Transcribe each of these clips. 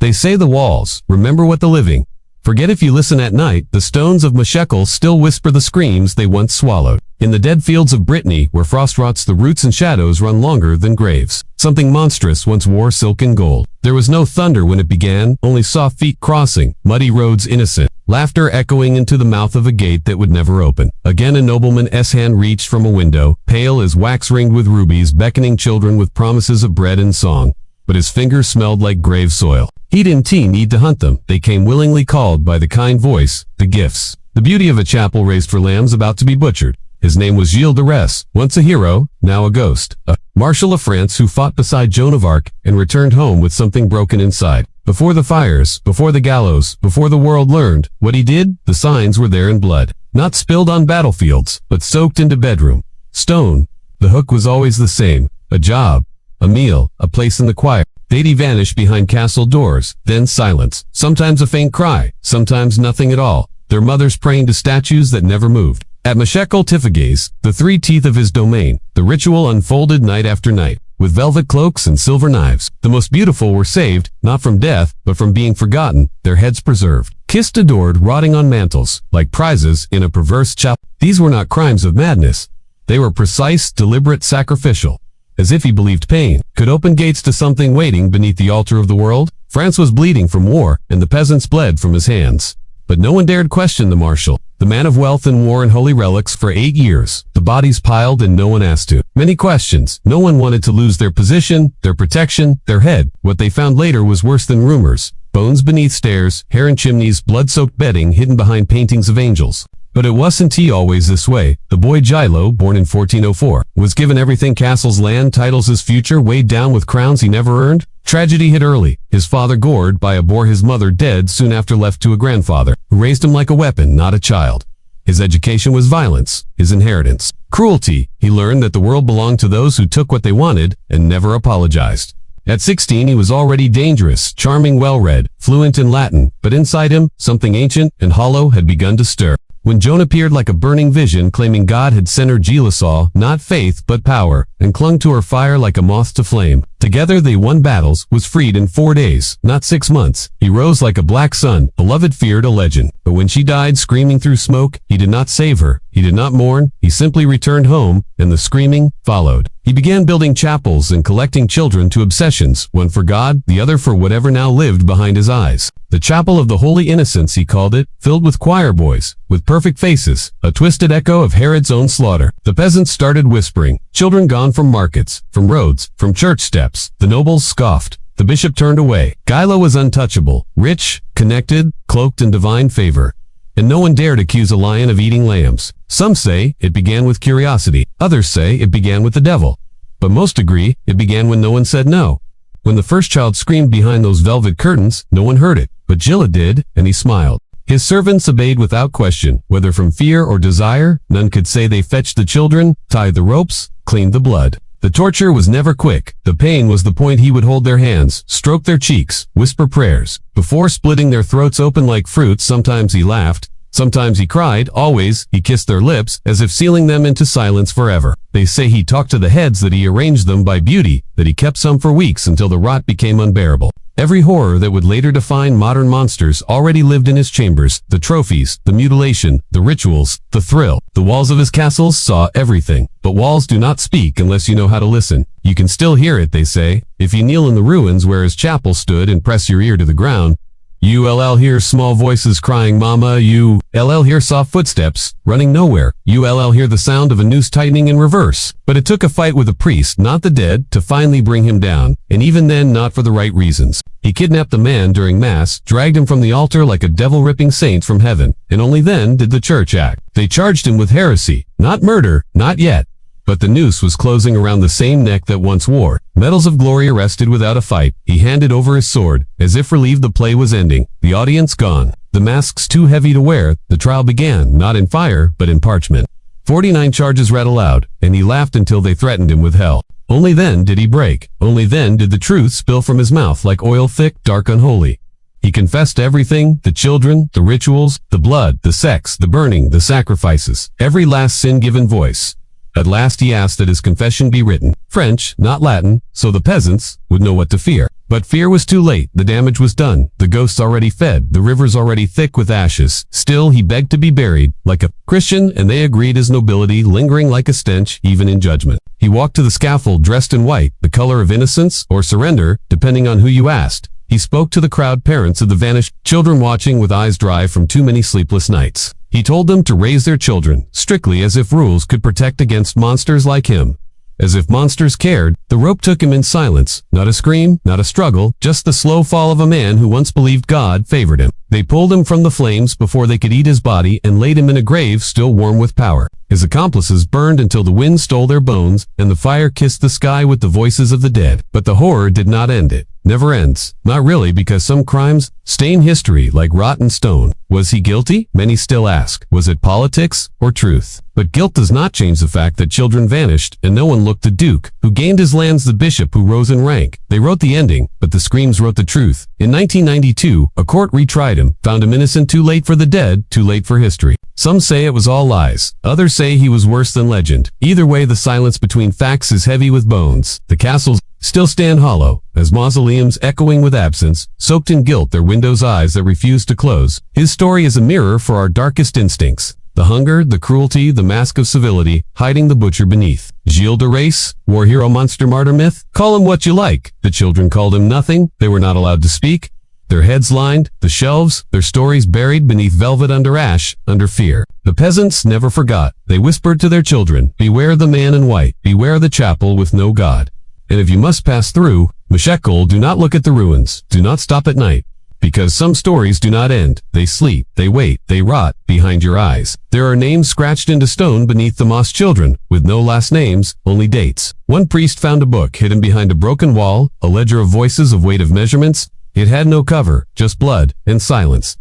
They say the walls, remember what the living. Forget if you listen at night, the stones of Meshechel still whisper the screams they once swallowed. In the dead fields of Brittany, where frost rots the roots and shadows run longer than graves. Something monstrous once wore silk and gold. There was no thunder when it began, only soft feet crossing, muddy roads innocent, laughter echoing into the mouth of a gate that would never open. Again a nobleman's hand reached from a window, pale as wax ringed with rubies, beckoning children with promises of bread and song. But his fingers smelled like grave soil. He didn't need to hunt them. They came willingly called by the kind voice, the gifts. The beauty of a chapel raised for lambs about to be butchered. His name was Gilles de Rais, once a hero, now a ghost. A marshal of France who fought beside Joan of Arc and returned home with something broken inside. Before the fires, before the gallows, before the world learned what he did, the signs were there in blood. Not spilled on battlefields, but soaked into bedroom. Stone. The hook was always the same. A job. A meal. A place in the choir. They'd vanish behind castle doors, then silence. Sometimes a faint cry, sometimes nothing at all. Their mothers praying to statues that never moved. At Meshechel Tifagaze, the 3 teeth of his domain, the ritual unfolded night after night, with velvet cloaks and silver knives. The most beautiful were saved, not from death, but from being forgotten, their heads preserved. Kissed, adored, rotting on mantles, like prizes in a perverse chapel. These were not crimes of madness. They were precise, deliberate, sacrificial. As if he believed pain could open gates to something waiting beneath the altar of the world. France was bleeding from war, and the peasants bled from his hands. But no one dared question the marshal, the man of wealth and war and holy relics. For 8 years, the bodies piled and no one asked to. Many questions. No one wanted to lose their position, their protection, their head. What they found later was worse than rumors. Bones beneath stairs, hair in chimneys, blood-soaked bedding hidden behind paintings of angels. But it wasn't always this way. The boy Gilles, born in 1404, was given everything: castles, land, titles, his future weighed down with crowns he never earned. Tragedy hit early. His father gored by a boar, his mother dead soon after, left to a grandfather, who raised him like a weapon, not a child. His education was violence, his inheritance. Cruelty. He learned that the world belonged to those who took what they wanted and never apologized. At 16 he was already dangerous, charming, well-read, fluent in Latin, but inside him, something ancient and hollow had begun to stir. When Joan appeared like a burning vision, claiming God had sent her, Gilles saw not faith but power, and clung to her fire like a moth to flame. Together they won battles, was freed in 4 days, not 6 months. He rose like a black sun, beloved, feared, a legend. But when she died screaming through smoke, he did not save her. He did not mourn. He simply returned home, and the screaming followed. He began building chapels and collecting children to obsessions, one for God, the other for whatever now lived behind his eyes. The Chapel of the Holy Innocents, he called it, filled with choir boys, with perfect faces, a twisted echo of Herod's own slaughter. The peasants started whispering. Children gone from markets, from roads, from church steps. The nobles scoffed. The bishop turned away. Gilles was untouchable, rich, connected, cloaked in divine favor. And no one dared accuse a lion of eating lambs. Some say it began with curiosity. Others say it began with the devil. But most agree it began when no one said no. When the first child screamed behind those velvet curtains, no one heard it. But Gilles did, and he smiled. His servants obeyed without question, whether from fear or desire. None could say they fetched the children, tied the ropes, cleaned the blood. The torture was never quick. The pain was the point. He would hold their hands, stroke their cheeks, whisper prayers. Before splitting their throats open like fruits, sometimes he laughed, sometimes he cried, always he kissed their lips, as if sealing them into silence forever. They say he talked to the heads, that he arranged them by beauty, that he kept some for weeks until the rot became unbearable. Every horror that would later define modern monsters already lived in his chambers. The trophies, the mutilation, the rituals, the thrill. The walls of his castles saw everything. But walls do not speak unless you know how to listen. You can still hear it, they say, if you kneel in the ruins where his chapel stood and press your ear to the ground. You'll hear small voices crying, "Mama," you'll hear soft footsteps running nowhere. You'll hear the sound of a noose tightening in reverse. But it took a fight with a priest, not the dead, to finally bring him down, and even then not for the right reasons. He kidnapped the man during Mass, dragged him from the altar like a devil-ripping saint from heaven, and only then did the church act. They charged him with heresy, not murder, not yet. But the noose was closing around the same neck that once wore. Medals of Glory arrested without a fight. He handed over his sword, as if relieved the play was ending. The audience gone. The masks too heavy to wear. The trial began, not in fire, but in parchment. 49 charges read aloud, and he laughed until they threatened him with hell. Only then did he break. Only then did the truth spill from his mouth like oil, thick, dark, unholy. He confessed everything, the children, the rituals, the blood, the sex, the burning, the sacrifices, every last sin given voice. At last he asked that his confession be written, French, not Latin, so the peasants would know what to fear. But fear was too late. The damage was done. The ghosts already fed. The rivers already thick with ashes. Still, he begged to be buried like a Christian, and they agreed, his nobility lingering like a stench, even in judgment. He walked to the scaffold dressed in white, the color of innocence or surrender, depending on who you asked. He spoke to the crowd, parents of the vanished children watching with eyes dry from too many sleepless nights. He told them to raise their children, strictly, as if rules could protect against monsters like him. As if monsters cared, the rope took him in silence. Not a scream, not a struggle, just the slow fall of a man who once believed God favored him. They pulled him from the flames before they could eat his body and laid him in a grave still warm with power. His accomplices burned until the wind stole their bones, and the fire kissed the sky with the voices of the dead. But the horror did not end it. Never ends. Not really, because some crimes stain history like rotten stone. Was he guilty? Many still ask. Was it politics or truth? But guilt does not change the fact that children vanished, and no one looked the duke, who gained his lands, the bishop who rose in rank. They wrote the ending, but the screams wrote the truth. In 1992, a court retried him, found him innocent. Too late for the dead, too late for history. Some say it was all lies. Others say he was worse than legend. Either way, the silence between facts is heavy with bones. The castles still stand hollow, as mausoleums echoing with absence, soaked in guilt, their windows' eyes that refuse to close. His story is a mirror for our darkest instincts. The hunger, the cruelty, the mask of civility, hiding the butcher beneath. Gilles de Rais, war hero, monster, martyr, myth. Call him what you like. The children called him nothing. They were not allowed to speak. Their heads lined the shelves, their stories buried beneath velvet, under ash, under fear. The peasants never forgot. They whispered to their children, beware the man in white, beware the chapel with no God. And if you must pass through Mashekal, do not look at the ruins. Do not stop at night. Because some stories do not end. They sleep, they wait, they rot behind your eyes. There are names scratched into stone beneath the moss, children, with no last names, only dates. One priest found a book hidden behind a broken wall, a ledger of voices, of weight of measurements. It had no cover, just blood and silence.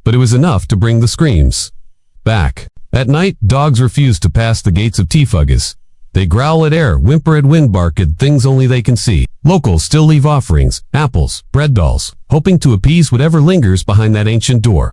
But it was enough to bring the screams back. At night, dogs refuse to pass the gates of Tifugas. They growl at air, whimper at wind, bark at things only they can see. Locals still leave offerings, apples, bread dolls, hoping to appease whatever lingers behind that ancient door.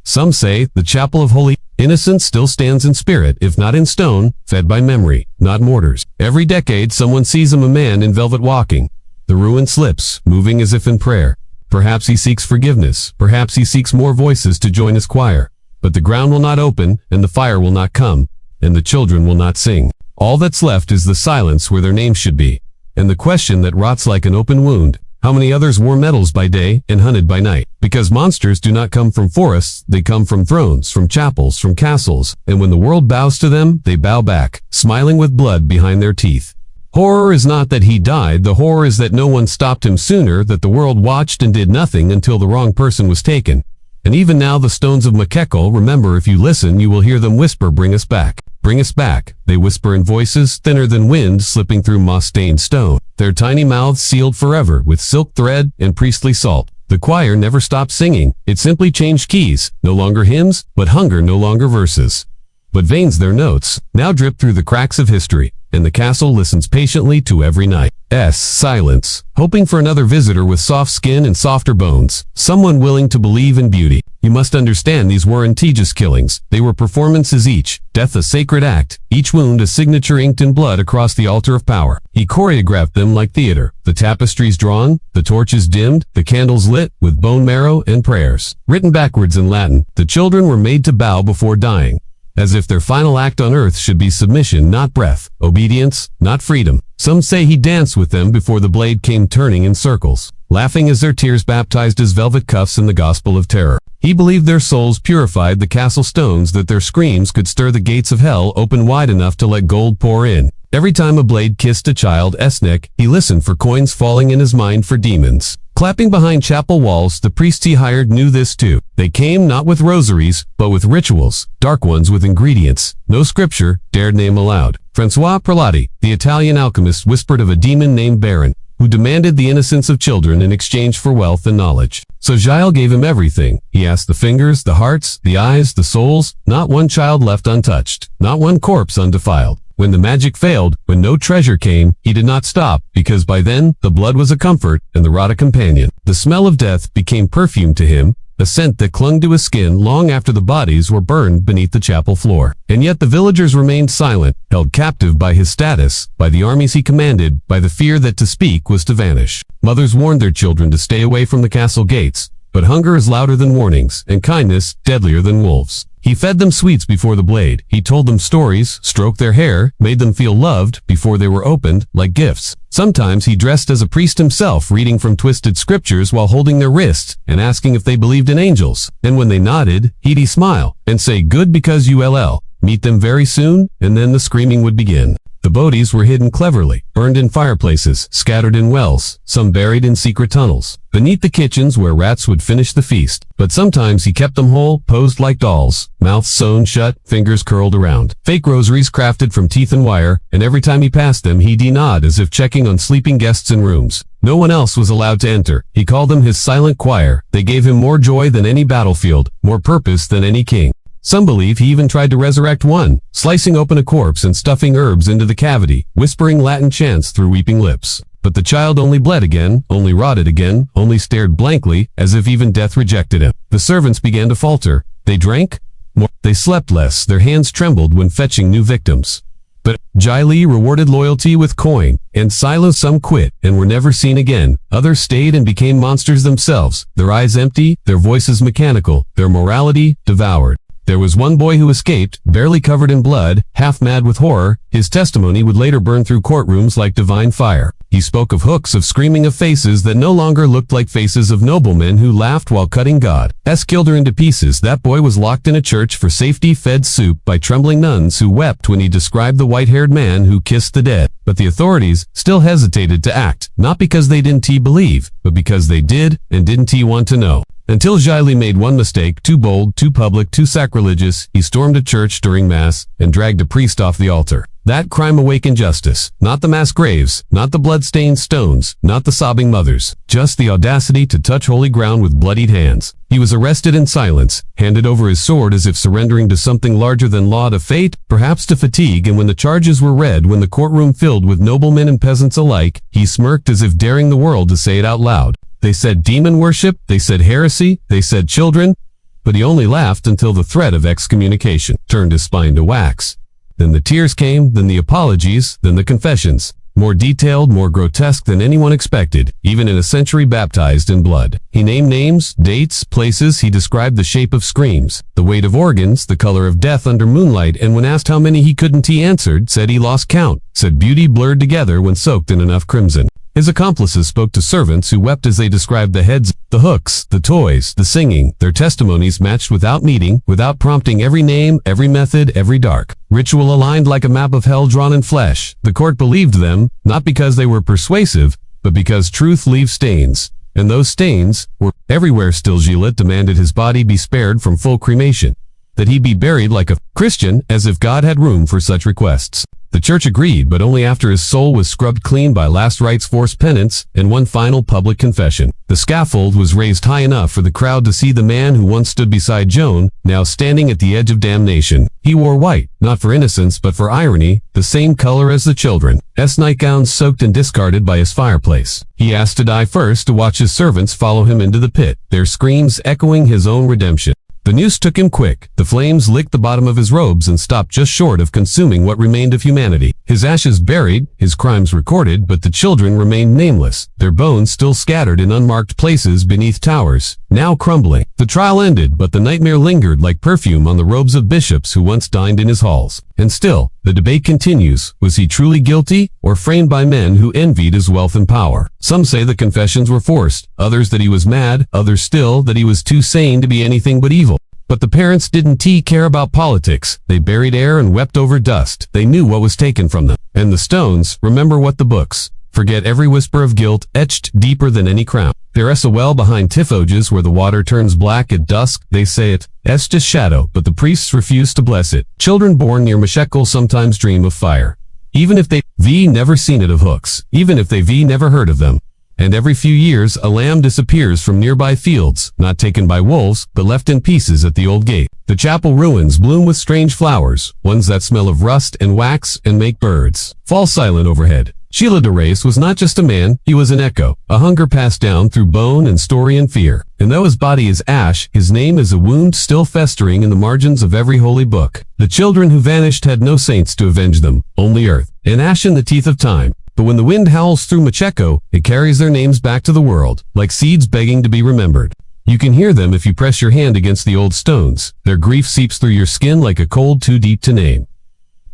Some say the chapel of holy innocence still stands in spirit, if not in stone, fed by memory, not mortars. Every decade, someone sees him, a man in velvet walking. The ruin slips, moving as if in prayer. Perhaps he seeks forgiveness. Perhaps he seeks more voices to join his choir. But the ground will not open, and the fire will not come, and the children will not sing. All that's left is the silence where their names should be, and the question that rots like an open wound. How many others wore medals by day and hunted by night? Because monsters do not come from forests, they come from thrones, from chapels, from castles, and when the world bows to them, they bow back, smiling with blood behind their teeth. Horror is not that he died, the horror is that no one stopped him sooner, that the world watched and did nothing until the wrong person was taken. And even now the stones of Mashekal, remember, if you listen, you will hear them whisper, bring us back. Bring us back. They whisper in voices thinner than wind slipping through moss-stained stone. Their tiny mouths sealed forever with silk thread and priestly salt. The choir never stopped singing. It simply changed keys. No longer hymns, but hunger, no longer verses. But veins, their notes, now drip through the cracks of history, and the castle listens patiently to every night's silence, hoping for another visitor with soft skin and softer bones, someone willing to believe in beauty. You must understand, these weren't just killings. They were performances, each death a sacred act, each wound a signature inked in blood across the altar of power. He choreographed them like theater, the tapestries drawn, the torches dimmed, the candles lit with bone marrow and prayers. Written backwards in Latin, the children were made to bow before dying, as if their final act on earth should be submission, not breath, obedience, not freedom. Some say he danced with them before the blade came turning in circles, laughing as their tears baptized his velvet cuffs in the gospel of terror. He believed their souls purified the castle stones, that their screams could stir the gates of hell open wide enough to let gold pour in. Every time a blade kissed a child's neck, he listened for coins falling in his mind, for demons clapping behind chapel walls. The priests he hired knew this too. They came not with rosaries, but with rituals, dark ones with ingredients no scripture dared name aloud. Francois Prelati, the Italian alchemist, whispered of a demon named Baron, who demanded the innocence of children in exchange for wealth and knowledge. So Gilles gave him everything. He asked the fingers, the hearts, the eyes, the souls, not one child left untouched, not one corpse undefiled. When the magic failed, when no treasure came, he did not stop, because by then, the blood was a comfort and the rot a companion. The smell of death became perfume to him, a scent that clung to his skin long after the bodies were burned beneath the chapel floor. And yet the villagers remained silent, held captive by his status, by the armies he commanded, by the fear that to speak was to vanish. Mothers warned their children to stay away from the castle gates, but hunger is louder than warnings, and kindness deadlier than wolves. He fed them sweets before the blade. He told them stories, stroked their hair, made them feel loved before they were opened, like gifts. Sometimes he dressed as a priest himself, reading from twisted scriptures while holding their wrists and asking if they believed in angels. And when they nodded, he'd smile and say, "Good because ULL. Meet them very soon," and then the screaming would begin. The bodies were hidden cleverly, burned in fireplaces, scattered in wells, some buried in secret tunnels, beneath the kitchens where rats would finish the feast. But sometimes he kept them whole, posed like dolls, mouths sewn shut, fingers curled around. Fake rosaries crafted from teeth and wire, and every time he passed them he'd nod as if checking on sleeping guests in rooms. No one else was allowed to enter. He called them his silent choir. They gave him more joy than any battlefield, more purpose than any king. Some believe he even tried to resurrect one, slicing open a corpse and stuffing herbs into the cavity, whispering Latin chants through weeping lips. But the child only bled again, only rotted again, only stared blankly, as if even death rejected him. The servants began to falter. They drank more. They slept less. Their hands trembled when fetching new victims. But Gilles rewarded loyalty with coin, and silos some quit and were never seen again. Others stayed and became monsters themselves, their eyes empty, their voices mechanical, their morality devoured. There was one boy who escaped, barely covered in blood, half mad with horror. His testimony would later burn through courtrooms like divine fire. He spoke of hooks, of screaming, of faces that no longer looked like faces of noblemen who laughed while cutting God. Killed her into pieces. That boy was locked in a church for safety, fed soup by trembling nuns who wept when he described the white-haired man who kissed the dead. But the authorities still hesitated to act, not because they didn't believe, but because they did and didn't want to know. Until Gilles made one mistake, too bold, too public, too sacrilegious. He stormed a church during Mass and dragged a priest off the altar. That crime awakened justice. Not the mass graves, not the blood-stained stones, not the sobbing mothers, just the audacity to touch holy ground with bloodied hands. He was arrested in silence, handed over his sword as if surrendering to something larger than law, to fate, perhaps to fatigue, and when the charges were read, when the courtroom filled with noblemen and peasants alike, he smirked as if daring the world to say it out loud. They said demon worship, they said heresy, they said children, but he only laughed until the threat of excommunication turned his spine to wax. Then the tears came, then the apologies, then the confessions. More detailed, more grotesque than anyone expected, even in a century baptized in blood. He named names, dates, places. He described the shape of screams, the weight of organs, the color of death under moonlight, and when asked how many he couldn't, he answered, said he lost count, said beauty blurred together when soaked in enough crimson. His accomplices spoke to servants who wept as they described the heads, the hooks, the toys, the singing. Their testimonies matched without meeting, without prompting, every name, every method, every dark ritual aligned like a map of hell drawn in flesh. The court believed them, not because they were persuasive, but because truth leaves stains. And those stains were everywhere. Still, Gilles demanded his body be spared from full cremation, that he be buried like a Christian, as if God had room for such requests. The church agreed, but only after his soul was scrubbed clean by last rites, forced penance, and one final public confession. The scaffold was raised high enough for the crowd to see the man who once stood beside Joan, now standing at the edge of damnation. He wore white, not for innocence but for irony, the same color as the children's nightgowns soaked and discarded by his fireplace. He asked to die first, to watch his servants follow him into the pit, their screams echoing his own redemption. The noose took him quick. The flames licked the bottom of his robes and stopped just short of consuming what remained of humanity. His ashes buried, his crimes recorded, but the children remained nameless, their bones still scattered in unmarked places beneath towers, now crumbling. The trial ended, but the nightmare lingered like perfume on the robes of bishops who once dined in his halls. And still, the debate continues. Was he truly guilty, or framed by men who envied his wealth and power? Some say the confessions were forced, others that he was mad, others still that he was too sane to be anything but evil. But the parents didn't care about politics. They buried air and wept over dust. They knew what was taken from them. And the stones, remember what the books forget, every whisper of guilt etched deeper than any crown. There is a well behind Tifoges where the water turns black at dusk. They say it's just shadow, but the priests refuse to bless it. Children born near Meshekal sometimes dream of fire, even if they've never seen it, of hooks, even if they've never heard of them. And every few years a lamb disappears from nearby fields, not taken by wolves, but left in pieces at the old gate. The chapel ruins bloom with strange flowers, ones that smell of rust and wax and make birds fall silent overhead. Gilles de Rais was not just a man, he was an echo, a hunger passed down through bone and story and fear. And though his body is ash, his name is a wound still festering in the margins of every holy book. The children who vanished had no saints to avenge them, only earth, and ash in the teeth of time. But when the wind howls through Macheco, it carries their names back to the world, like seeds begging to be remembered. You can hear them if you press your hand against the old stones. Their grief seeps through your skin like a cold too deep to name.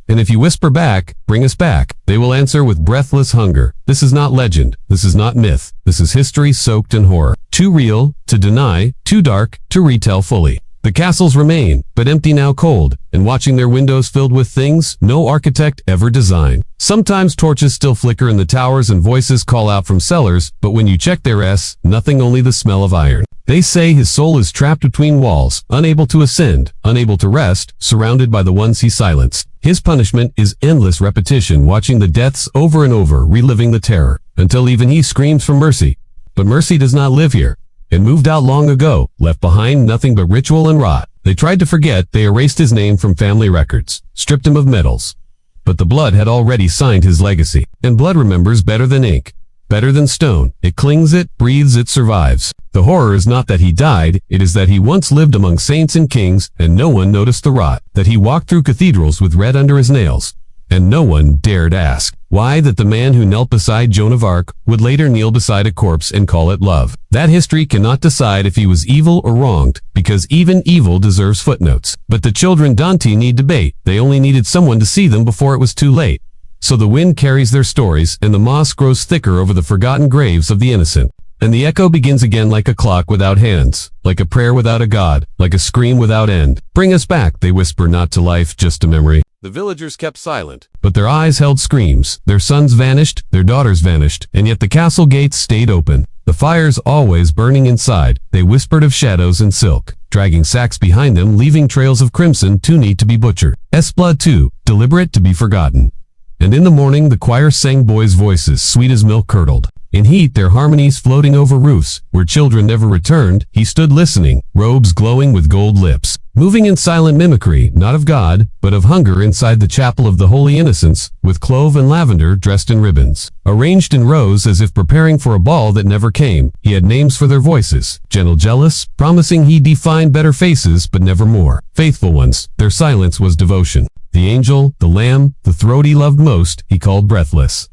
And if you whisper back, bring us back, they will answer with breathless hunger. This is not legend. This is not myth. This is history soaked in horror. Too real to deny, too dark to retell fully. The castles remain, but empty now, cold, and watching their windows filled with things no architect ever designed. Sometimes torches still flicker in the towers and voices call out from cellars, but when you check their nothing, only the smell of iron. They say his soul is trapped between walls, unable to ascend, unable to rest, surrounded by the ones he silenced. His punishment is endless repetition, watching the deaths over and over, reliving the terror, until even he screams for mercy. But mercy does not live here. It moved out long ago, left behind nothing but ritual and rot. They tried to forget, they erased his name from family records, stripped him of medals. But the blood had already signed his legacy, and blood remembers better than ink. Better than stone. It clings, it breathes, it survives. The horror is not that he died, it is that he once lived among saints and kings, and no one noticed the rot. That he walked through cathedrals with red under his nails, and no one dared ask. Why that the man who knelt beside Joan of Arc would later kneel beside a corpse and call it love. That history cannot decide if he was evil or wronged, because even evil deserves footnotes. But the children Dante need debate. They only needed someone to see them before it was too late. So the wind carries their stories, and the moss grows thicker over the forgotten graves of the innocent. And the echo begins again like a clock without hands, like a prayer without a god, like a scream without end. Bring us back, they whisper, not to life, just to memory. The villagers kept silent, but their eyes held screams. Their sons vanished, their daughters vanished, and yet the castle gates stayed open. The fires always burning inside. They whispered of shadows and silk, dragging sacks behind them, leaving trails of crimson too neat to be butchered. Blood too, deliberate to be forgotten. And in the morning the choir sang boys' voices, sweet as milk curdled. In heat their harmonies floating over roofs, where children never returned. He stood listening, robes glowing with gold lips, moving in silent mimicry, not of God, but of hunger inside the chapel of the Holy Innocents, with clove and lavender dressed in ribbons, arranged in rows as if preparing for a ball that never came. He had names for their voices, gentle, jealous, promising he'd define better faces, but never more. Faithful ones, their silence was devotion. The angel, the lamb, the throat he loved most, he called breathless.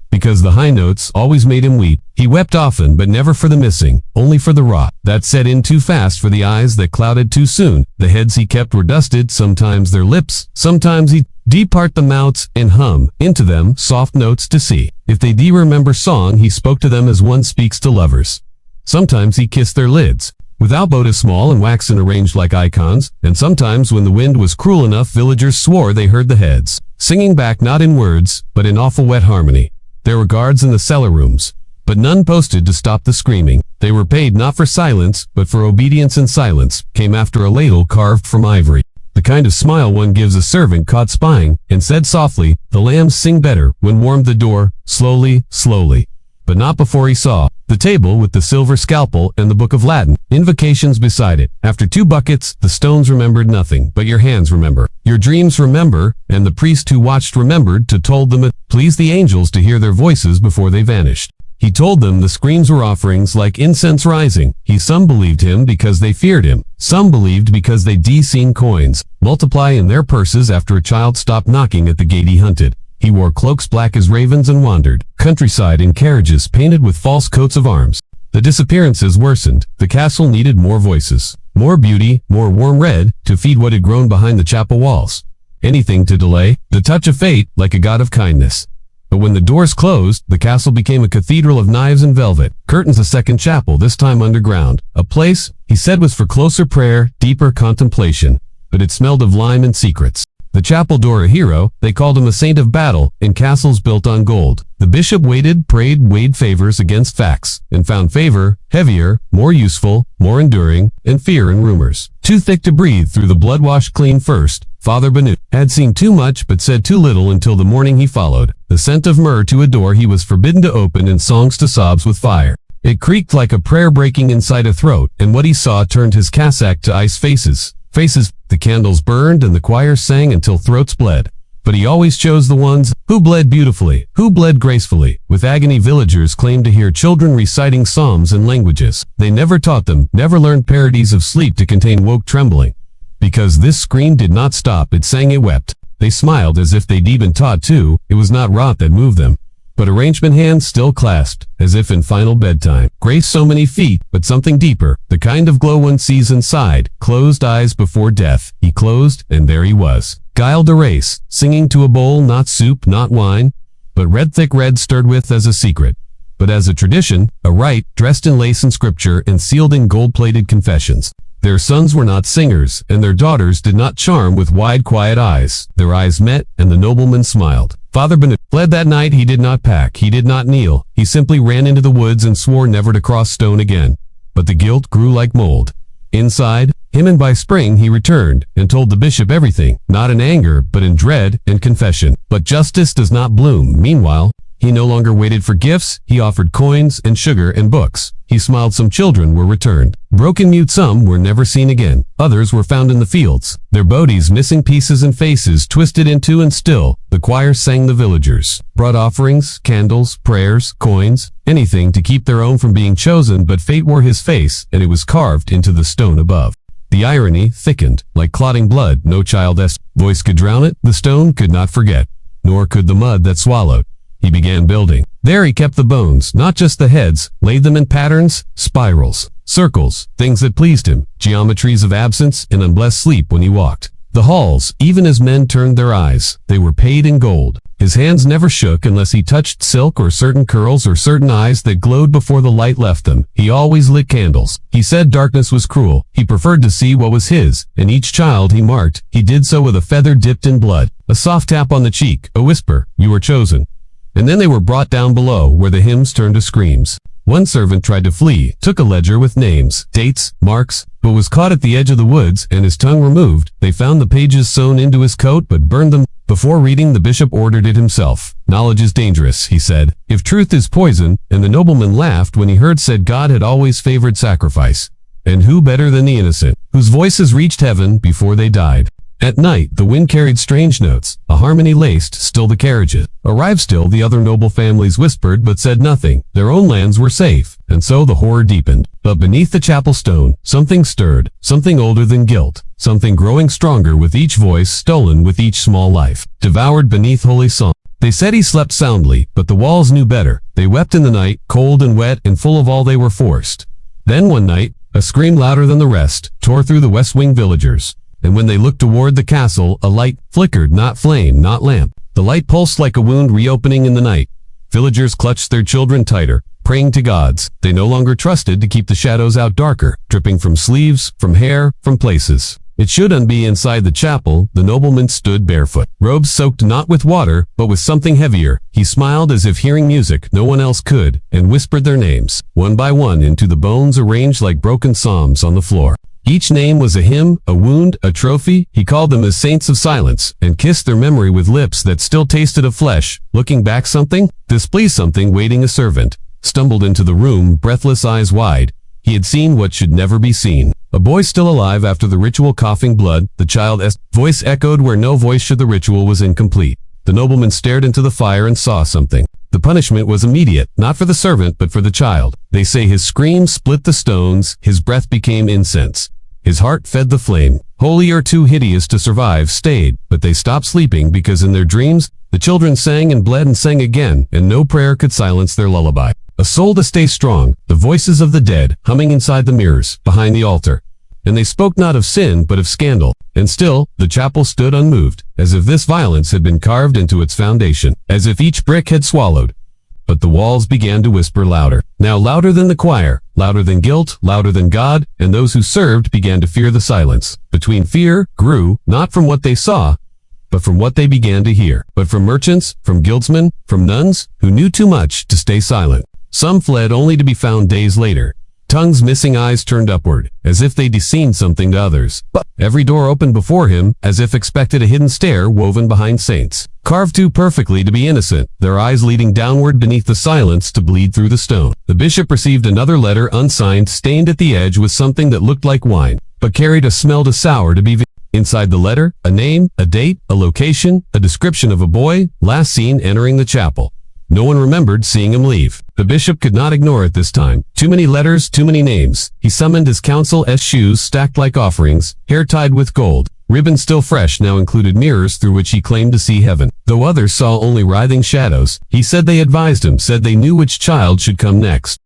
Because the high notes always made him weep. He wept often, but never for the missing, only for the rot that set in too fast, for the eyes that clouded too soon. The heads he kept were dusted, sometimes their lips, sometimes he'd depart the mouths and hum into them soft notes to see if they remember song. He spoke to them as one speaks to lovers. Sometimes he kissed their lids, without motive, small and waxen, arranged like icons, and sometimes when the wind was cruel enough, villagers swore they heard the heads singing back, not in words, but in awful wet harmony. There were guards in the cellar rooms, but none posted to stop the screaming. They were paid not for silence, but for obedience, and silence came after a ladle carved from ivory. The kind of smile one gives a servant caught spying, and said softly, "The lambs sing better," when warmed the door, slowly, slowly. But not before he saw the table with the silver scalpel and the book of Latin, invocations beside it. After 2 buckets, the stones remembered nothing, but your hands remember. Your dreams remember, and the priest who watched remembered to told them it pleased the angels to hear their voices before they vanished. He told them the screams were offerings like incense rising. Some believed him because they feared him. Some believed because they'd seen coins multiply in their purses after a child stopped knocking at the gate he hunted. He wore cloaks black as ravens and wandered countryside in carriages painted with false coats of arms. The disappearances worsened. The castle needed more voices, more beauty, more warm red, to feed what had grown behind the chapel walls. Anything to delay, the touch of fate, like a god of kindness. But when the doors closed, the castle became a cathedral of knives and velvet. Curtains, a second chapel, this time underground. A place, he said, was for closer prayer, deeper contemplation. But it smelled of lime and secrets. The chapel door a hero, they called him a saint of battle, in castles built on gold. The bishop waited, prayed, weighed favors against facts, and found favor heavier, more useful, more enduring, and fear and rumors too thick to breathe through the blood-washed clean first. Father Benut had seen too much but said too little until the morning he followed. The scent of myrrh to a door he was forbidden to open, and songs to sobs with fire. It creaked like a prayer breaking inside a throat, and what he saw turned his cassock to ice faces. Faces, the candles burned and the choir sang until throats bled. But he always chose the ones who bled beautifully, who bled gracefully. With agony, villagers claimed to hear children reciting psalms and languages. They never taught them, never learned parodies of sleep to contain woke trembling. Because this scream did not stop, it sang, it wept. They smiled as if they'd been taught too. It was not rot that moved them, but arrangement, hands still clasped, as if in final bedtime. Grace so many feet, but something deeper, the kind of glow one sees inside. Closed eyes before death. He closed, and there he was. Gilles de Rais, singing to a bowl, not soup, not wine, but red, thick red, stirred with as a secret, but as a tradition, a rite, dressed in lace and scripture and sealed in gold-plated confessions. Their sons were not singers, and their daughters did not charm with wide, quiet eyes. Their eyes met, and the nobleman smiled. Father Benedict fled that night. He did not pack, he did not kneel. He simply ran into the woods and swore never to cross stone again. But the guilt grew like mold inside him, and by spring he returned and told the bishop everything, not in anger, but in dread and confession. But justice does not bloom. Meanwhile, he no longer waited for gifts. He offered coins and sugar and books. He smiled. Some children were returned, broken, mute. Some were never seen again. Others were found in the fields, their bodies missing pieces and faces twisted into, and still the choir sang. The villagers brought offerings, candles, prayers, coins, anything to keep their own from being chosen, but fate wore his face, and it was carved into the stone above. The irony thickened, like clotting blood. No child's voice could drown it. The stone could not forget, nor could the mud that swallowed. He began building. There he kept the bones, not just the heads, laid them in patterns, spirals, circles, things that pleased him, geometries of absence and unblessed sleep when he walked the halls. Even as men turned their eyes, they were paid in gold. His hands never shook unless he touched silk or certain curls or certain eyes that glowed before the light left them. He always lit candles. He said darkness was cruel. He preferred to see what was his, and each child he marked, he did so with a feather dipped in blood. A soft tap on the cheek, a whisper, "You are chosen." And then they were brought down below, where the hymns turned to screams. One servant tried to flee, took a ledger with names, dates, marks, but was caught at the edge of the woods and his tongue removed. They found the pages sewn into his coat but burned them. Before reading, the bishop ordered it himself. "Knowledge is dangerous," he said, "if truth is poison." And the nobleman laughed when he heard said God had always favored sacrifice. And who better than the innocent, whose voices reached heaven before they died? At night, the wind carried strange notes, a harmony laced. Still the carriages arrived. Still the other noble families whispered but said nothing. Their own lands were safe, and so the horror deepened. But beneath the chapel stone, something stirred, something older than guilt, something growing stronger with each voice, stolen with each small life, devoured beneath holy song. They said he slept soundly, but the walls knew better. They wept in the night, cold and wet and full of all they were forced. Then one night, a scream louder than the rest tore through the West Wing villagers. And when they looked toward the castle, a light flickered, not flame, not lamp. The light pulsed like a wound reopening in the night. Villagers clutched their children tighter, praying to gods they no longer trusted to keep the shadows out darker, dripping from sleeves, from hair, from places it shouldn't be. Inside the chapel, the nobleman stood barefoot, robes soaked not with water, but with something heavier. He smiled as if hearing music no one else could, and whispered their names, one by one, into the bones arranged like broken psalms on the floor. Each name was a hymn, a wound, a trophy. He called them as saints of silence, and kissed their memory with lips that still tasted of flesh. Looking back, something displeased, something waiting. A servant stumbled into the room, breathless, eyes wide. He had seen what should never be seen. A boy still alive after the ritual, coughing blood. The child's voice echoed where no voice should. The ritual was incomplete. The nobleman stared into the fire and saw something. The punishment was immediate, not for the servant, but for the child. They say his scream split the stones, his breath became incense. His heart fed the flame. Holy or too hideous to survive stayed, but they stopped sleeping because in their dreams, the children sang and bled and sang again, and no prayer could silence their lullaby. A soul to stay strong, the voices of the dead, humming inside the mirrors, behind the altar. And they spoke not of sin, but of scandal. And still, the chapel stood unmoved, as if this violence had been carved into its foundation, as if each brick had swallowed. But the walls began to whisper louder, now louder than the choir, louder than guilt, louder than God, and those who served began to fear the silence. Between fear grew, not from what they saw, but from what they began to hear, but from merchants, from guildsmen, from nuns, who knew too much to stay silent. Some fled only to be found days later, tongues missing, eyes turned upward, as if they'd seen something to others. But every door opened before him, as if expected, a hidden stair woven behind saints, carved too perfectly to be innocent, their eyes leading downward beneath the silence to bleed through the stone. The bishop received another letter, unsigned, stained at the edge with something that looked like wine, but carried a smell too sour to be Inside the letter, a name, a date, a location, a description of a boy, last seen entering the chapel. No one remembered seeing him leave. The bishop could not ignore it this time. Too many letters, too many names. He summoned his counsel's shoes stacked like offerings, hair tied with gold. Ribbons still fresh now included mirrors through which he claimed to see heaven. Though others saw only writhing shadows, he said they advised him, said they knew which child should come next.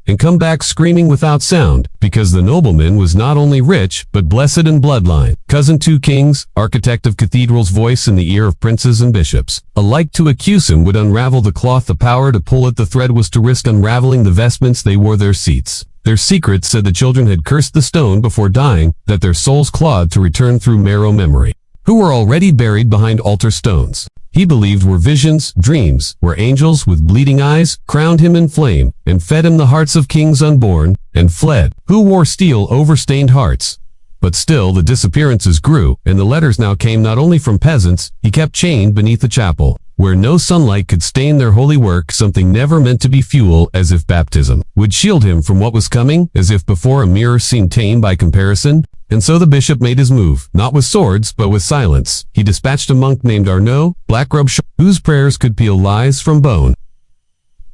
And come back screaming without sound, because the nobleman was not only rich, but blessed in bloodline, cousin to kings, architect of cathedrals, voice in the ear of princes and bishops. Alike to accuse him would unravel the cloth, the power to pull at the thread was to risk unraveling the vestments they wore their seats. Their secret said the children had cursed the stone before dying, that their souls clawed to return through marrow memory, who were already buried behind altar stones. He believed were visions, dreams, where angels with bleeding eyes crowned him in flame, and fed him the hearts of kings unborn, and fled, who wore steel over stained hearts. But still the disappearances grew, and the letters now came not only from peasants. He kept chained beneath the chapel, where no sunlight could stain their holy work, something never meant to be fuel, as if baptism would shield him from what was coming, as if before a mirror seemed tame by comparison. And so the bishop made his move, not with swords, but with silence. He dispatched a monk named Arnaud, black-robed, whose prayers could peel lies from bone.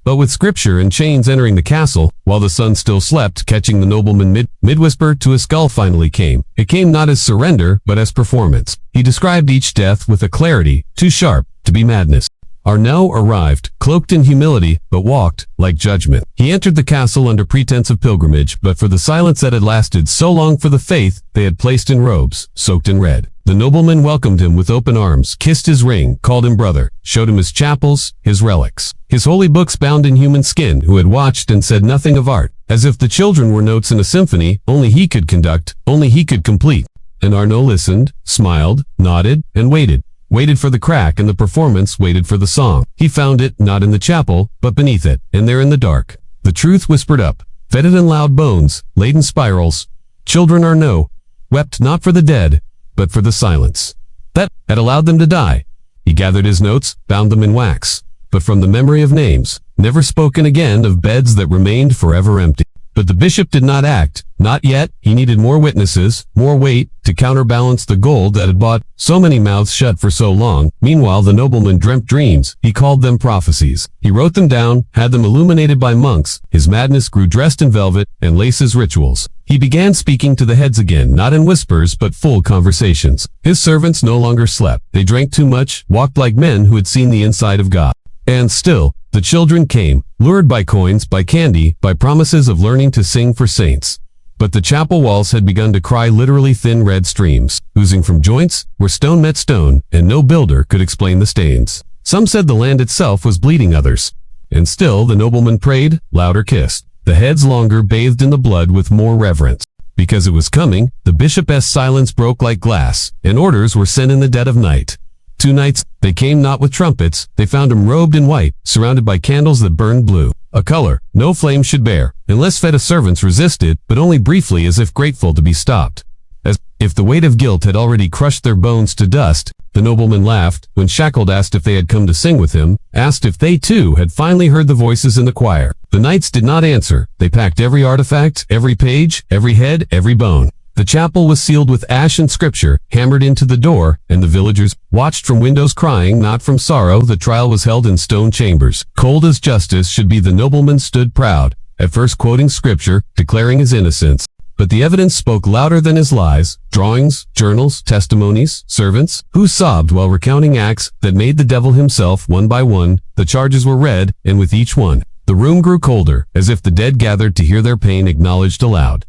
But with scripture and chains entering the castle, while the sun still slept, catching the nobleman mid-whisper to his skull finally came. It came not as surrender, but as performance. He described each death with a clarity, too sharp to be madness. Arnaud arrived, cloaked in humility, but walked like judgment. He entered the castle under pretense of pilgrimage, but for the silence that had lasted so long, for the faith they had placed in robes, soaked in red. The nobleman welcomed him with open arms, kissed his ring, called him brother, showed him his chapels, his relics, his holy books bound in human skin, who had watched and said nothing of art, as if the children were notes in a symphony only he could conduct, only he could complete. And Arnaud listened, smiled, nodded, and waited. Waited for the crack, and the performance waited for the song. He found it, not in the chapel, but beneath it, and there in the dark. The truth whispered up, fetid in loud bones, laden spirals. Children Arnaud wept not for the dead, but for the silence that had allowed them to die. He gathered his notes, bound them in wax, but from the memory of names, never spoken again, of beds that remained forever empty. But the bishop did not act, not yet. He needed more witnesses, more weight, to counterbalance the gold that had bought so many mouths shut for so long. Meanwhile the nobleman dreamt dreams. He called them prophecies. He wrote them down, had them illuminated by monks. His madness grew dressed in velvet and laces rituals. He began speaking to the heads again, not in whispers but full conversations. His servants no longer slept. They drank too much, walked like men who had seen the inside of God. And still, the children came, lured by coins, by candy, by promises of learning to sing for saints. But the chapel walls had begun to cry literally thin red streams, oozing from joints where stone met stone, and no builder could explain the stains. Some said the land itself was bleeding, others. And still the nobleman prayed, louder kissed. The heads longer bathed in the blood with more reverence. Because it was coming, the bishop's silence broke like glass, and orders were sent in the dead of night. 2 nights, they came not with trumpets. They found him robed in white, surrounded by candles that burned blue, a color no flame should bear, unless fed servants resisted, but only briefly, as if grateful to be stopped. As if the weight of guilt had already crushed their bones to dust. The nobleman laughed, when shackled, asked if they had come to sing with him, asked if they too had finally heard the voices in the choir. The knights did not answer. They packed every artifact, every page, every head, every bone. The chapel was sealed with ash and scripture, hammered into the door, and the villagers watched from windows, crying not from sorrow. The trial was held in stone chambers. Cold as justice should be, the nobleman stood proud, at first quoting scripture, declaring his innocence. But the evidence spoke louder than his lies. Drawings, journals, testimonies, servants, who sobbed while recounting acts that made the devil himself. One by one, the charges were read, and with each one, the room grew colder, as if the dead gathered to hear their pain acknowledged aloud.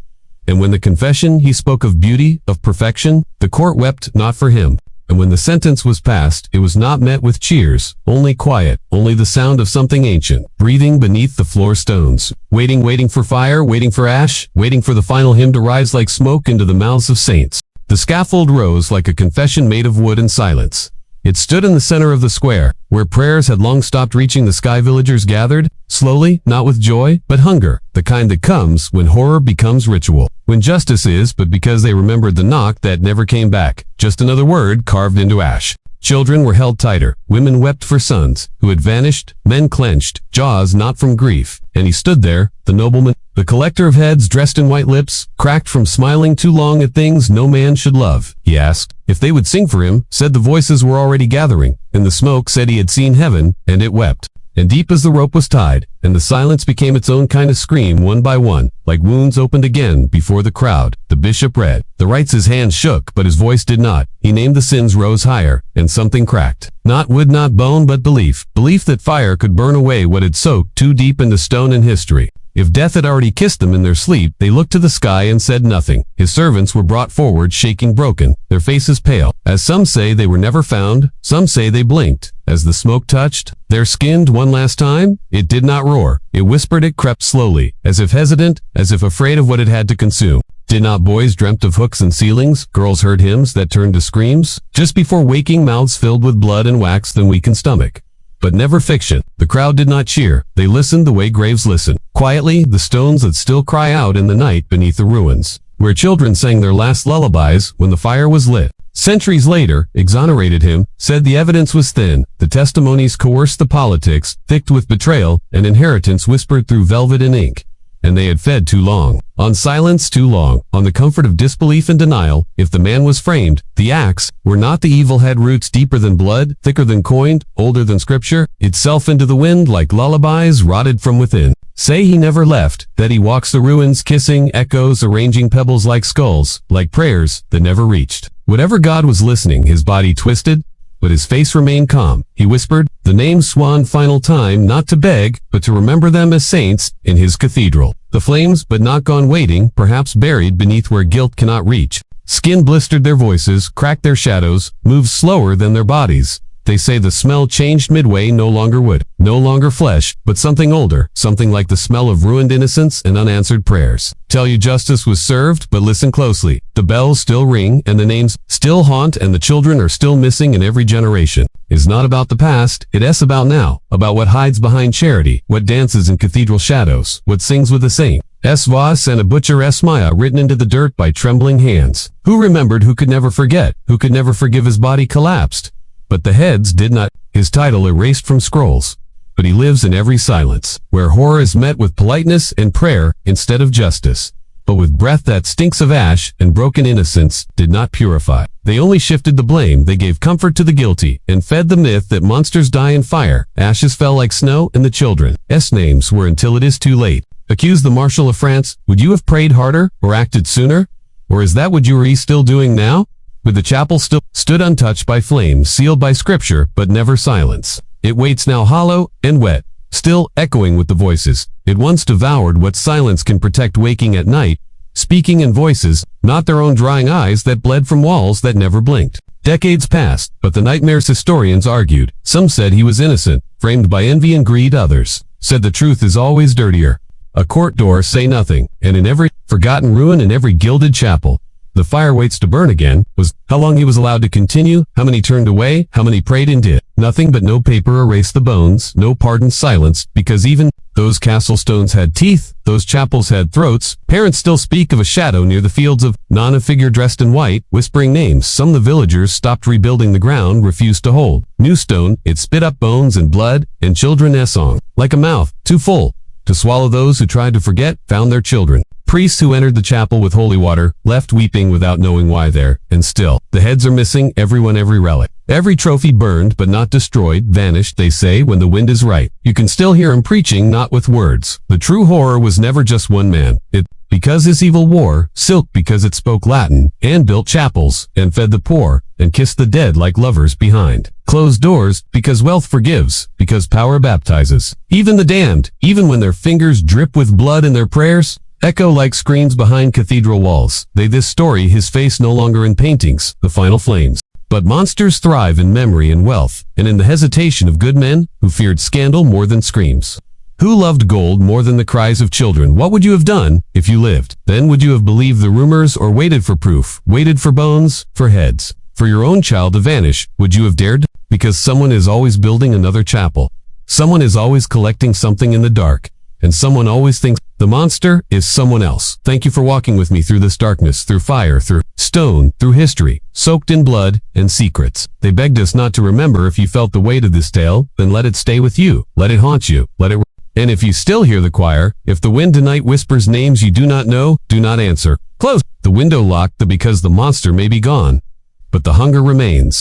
And when the confession he spoke of beauty, of perfection, the court wept not for him. And when the sentence was passed, it was not met with cheers, only quiet, only the sound of something ancient, breathing beneath the floor stones, waiting for fire, waiting for ash, waiting for the final hymn to rise like smoke into the mouths of saints. The scaffold rose like a confession made of wood and silence. It stood in the center of the square, where prayers had long stopped reaching the sky. Villagers gathered, slowly, not with joy, but hunger, the kind that comes when horror becomes ritual, when justice is but because they remembered the knock that never came back, just another word carved into ash. Children were held tighter, women wept for sons, who had vanished, men clenched, jaws not from grief. And he stood there, the nobleman, the collector of heads dressed in white lips, cracked from smiling too long at things no man should love. He asked if they would sing for him, said the voices were already gathering, and the smoke said he had seen heaven, and it wept. And deep as the rope was tied, and the silence became its own kind of scream one by one, like wounds opened again before the crowd. The bishop read. The rites his hands shook, but his voice did not. He named the sins rose higher, and something cracked. Not wood, not bone, but belief. Belief that fire could burn away what had soaked too deep into stone and history. If death had already kissed them in their sleep, they looked to the sky and said nothing. His servants were brought forward, shaking broken, their faces pale. As some say they were never found, some say they blinked. As the smoke touched their skin one last time, it did not roar. It whispered, it crept slowly, as if hesitant, as if afraid of what it had to consume. Did not boys dreamt of hooks and ceilings? Girls heard hymns that turned to screams? Just before waking, mouths filled with blood and wax than weakened stomach. But never fiction. The crowd did not cheer. They listened the way graves listen. Quietly, the stones that still cry out in the night beneath the ruins, where children sang their last lullabies when the fire was lit. Centuries later, exonerated him, said the evidence was thin, the testimonies coerced the politics, thick with betrayal, and inheritance whispered through velvet and ink. And they had fed too long, on silence too long, on the comfort of disbelief and denial. If the man was framed, the axe, were not the evil had roots deeper than blood, thicker than coin, older than scripture, itself into the wind like lullabies rotted from within. Say he never left, that he walks the ruins kissing echoes, arranging pebbles like skulls, like prayers that never reached. Whatever God was listening, his body twisted, but his face remained calm. He whispered the names one final time, not to beg, but to remember them as saints in his cathedral. The flames, but not gone, waiting, perhaps buried beneath where guilt cannot reach. Skin blistered their voices, cracked their shadows, moved slower than their bodies. They say the smell changed midway, no longer wood, no longer flesh, but something older, something like the smell of ruined innocence and unanswered prayers. Tell you justice was served, but listen closely. The bells still ring, and the names still haunt, and the children are still missing in every generation. It's not about the past, it's about now, about what hides behind charity, what dances in cathedral shadows, what sings with a saint. S. Voss and a butcher S. Maya written into the dirt by trembling hands. Who remembered, who could never forget, who could never forgive his body collapsed? But the heads did not, his title erased from scrolls. But he lives in every silence, where horror is met with politeness and prayer instead of justice. But with breath that stinks of ash and broken innocence did not purify. They only shifted the blame, they gave comfort to the guilty, and fed the myth that monsters die in fire. Ashes fell like snow, and the children's names were until it is too late. Accuse the Marshal of France, would you have prayed harder, or acted sooner? Or is that what you are still doing now? With the chapel still stood untouched by flames, sealed by scripture, but never silence. It waits now hollow and wet, still echoing with the voices. It once devoured what silence can protect, waking at night, speaking in voices, not their own drying eyes that bled from walls that never blinked. Decades passed, but the nightmares historians argued. Some said he was innocent, framed by envy and greed. Others said the truth is always dirtier. A court door say nothing, and in every forgotten ruin, in every gilded chapel, the fire waits to burn again. Was how long he was allowed to continue, how many turned away, how many prayed and did nothing, but no paper erased the bones, no pardon silenced, because even those castle stones had teeth, those chapels had throats. Parents still speak of a shadow near the fields of Non, a figure dressed in white, whispering names. Some the villagers stopped rebuilding the ground, refused to hold new stone. It spit up bones and blood, and children's song, like a mouth too full to swallow. Those who tried to forget found their children. Priests who entered the chapel with holy water, left weeping without knowing why there, and still, the heads are missing, everyone, every relic. Every trophy burned but not destroyed, vanished, they say, when the wind is right. You can still hear him preaching, not with words. The true horror was never just one man. It, because his evil wore silk, because it spoke Latin, and built chapels, and fed the poor, and kissed the dead like lovers behind closed doors, because wealth forgives, because power baptizes. Even the damned, even when their fingers drip with blood in their prayers, echo like screams behind cathedral walls. They this story, his face no longer in paintings, the final flames. But monsters thrive in memory and wealth, and in the hesitation of good men who feared scandal more than screams. Who loved gold more than the cries of children? What would you have done if you lived? Then would you have believed the rumors or waited for proof? Waited for bones, for heads, for your own child to vanish? Would you have dared? Because someone is always building another chapel. Someone is always collecting something in the dark. And someone always thinks The monster is someone else. Thank you for walking with me through this darkness, through fire, through stone, through history, soaked in blood and secrets. They begged us not to remember. If you felt the weight of this tale, then let it stay with you. Let it haunt you. And if you still hear the choir, if the wind tonight whispers names you do not know, do not answer. Close the window, lock the because the monster may be gone, but the hunger remains.